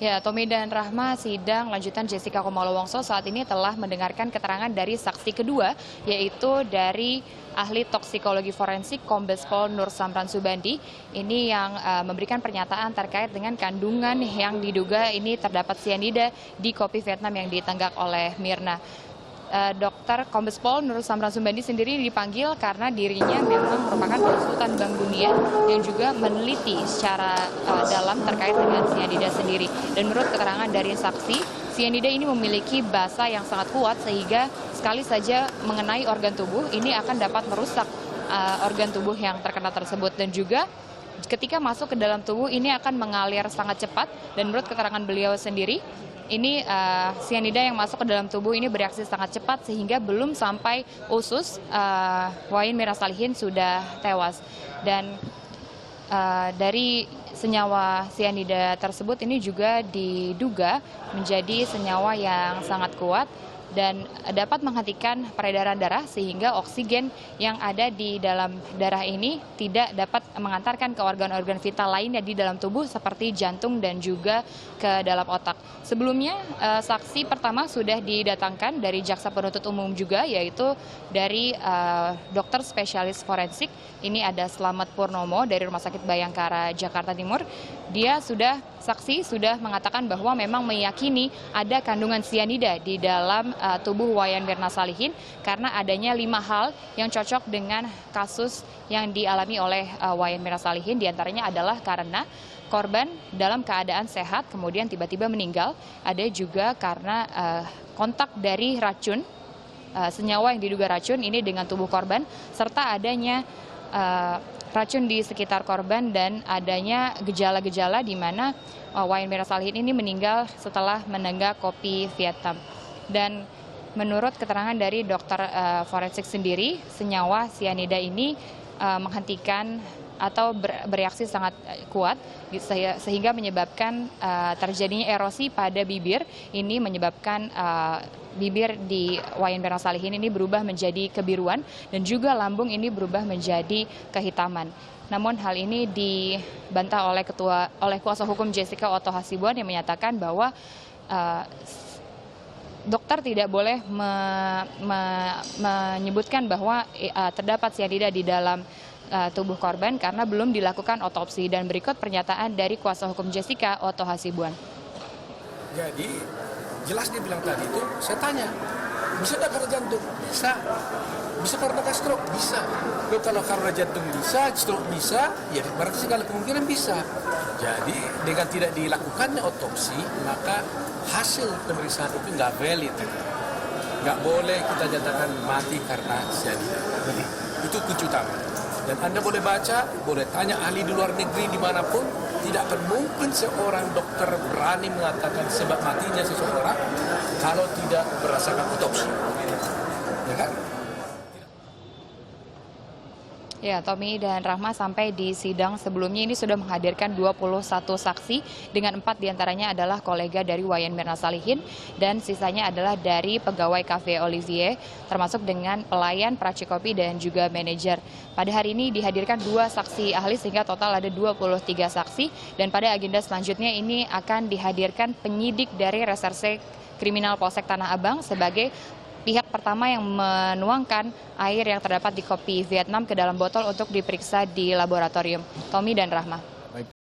Ya, Tommy dan Rahma, sidang lanjutan Jessica Kumolo Wongso saat ini telah mendengarkan keterangan dari saksi kedua, yaitu dari ahli toksikologi forensik Kombes Pol Nur Samran Subandi. Ini yang memberikan pernyataan terkait dengan kandungan yang diduga ini terdapat sianida di kopi Vietnam yang ditenggak oleh Mirna. Dr. Kombes Pol Nur Samran Subandi sendiri dipanggil karena dirinya memang merupakan konsultan Bank Dunia yang juga meneliti secara dalam terkait dengan sianida sendiri. Dan menurut keterangan dari saksi, sianida ini memiliki basa yang sangat kuat sehingga sekali saja mengenai organ tubuh ini akan dapat merusak organ tubuh yang terkena tersebut. Dan juga ketika masuk ke dalam tubuh ini akan mengalir sangat cepat, dan menurut keterangan beliau sendiri, ini sianida yang masuk ke dalam tubuh ini bereaksi sangat cepat sehingga belum sampai usus Wayan Mirna Salihin sudah tewas. Dan dari senyawa sianida tersebut ini juga diduga menjadi senyawa yang sangat kuat dan dapat menghentikan peredaran darah sehingga oksigen yang ada di dalam darah ini tidak dapat mengantarkan ke organ-organ vital lainnya di dalam tubuh seperti jantung dan juga ke dalam otak. Sebelumnya saksi pertama sudah didatangkan dari jaksa penuntut umum juga, yaitu dari dokter spesialis forensik. Ini ada Slamet Purnomo dari Rumah Sakit Bayangkara Jakarta Timur. Saksi sudah mengatakan bahwa memang meyakini ada kandungan sianida di dalam tubuh Wayan Mirna Salihin karena adanya 5 hal yang cocok dengan kasus yang dialami oleh Wayan Mirna Salihin. Di antaranya adalah karena korban dalam keadaan sehat kemudian tiba-tiba meninggal. Ada juga karena kontak dari racun, senyawa yang diduga racun ini dengan tubuh korban, serta adanya racun di sekitar korban dan adanya gejala-gejala di mana Wayan Mirna Salihin ini meninggal setelah menenggak kopi Vietnam. Dan menurut keterangan dari dokter forensik sendiri, senyawa sianida ini menghentikan atau bereaksi sangat kuat sehingga menyebabkan terjadinya erosi pada bibir. Ini menyebabkan bibir di Wayan Mirna Salihin ini berubah menjadi kebiruan dan juga lambung ini berubah menjadi kehitaman. Namun hal ini dibantah oleh kuasa hukum Jessica Otto Hasibuan yang menyatakan bahwa dokter tidak boleh menyebutkan bahwa terdapat sianida di dalam tubuh korban karena belum dilakukan otopsi. Dan berikut pernyataan dari kuasa hukum Jessica Otto Hasibuan. Jadi jelas dia bilang tadi itu, saya tanya, bisa nggak karena jantung? Bisa. Bisa karena stroke? Bisa. Kalau karena jantung bisa, stroke bisa, ya berarti segala kemungkinan bisa. Jadi dengan tidak dilakukannya otopsi, maka hasil pemeriksaan itu nggak valid. Nggak boleh kita nyatakan mati karena sianida. Itu kunci utama. Dan Anda boleh baca, boleh tanya ahli di luar negeri dimanapun, tidak akan mungkin seorang dokter berani mengatakan sebab matinya seseorang kalau tidak berdasarkan otopsi. Ya kan? Ya, Tommy dan Rahma, sampai di sidang sebelumnya ini sudah menghadirkan 21 saksi dengan 4 diantaranya adalah kolega dari Wayan Mirna Salihin dan sisanya adalah dari pegawai Cafe Olivier termasuk dengan pelayan, peracik kopi dan juga manajer. Pada hari ini dihadirkan 2 saksi ahli sehingga total ada 23 saksi, dan pada agenda selanjutnya ini akan dihadirkan penyidik dari Reserse Kriminal Polsek Tanah Abang sebagai pihak pertama yang menuangkan air yang terdapat di kopi Vietnam ke dalam botol untuk diperiksa di laboratorium. Tommy dan Rahma.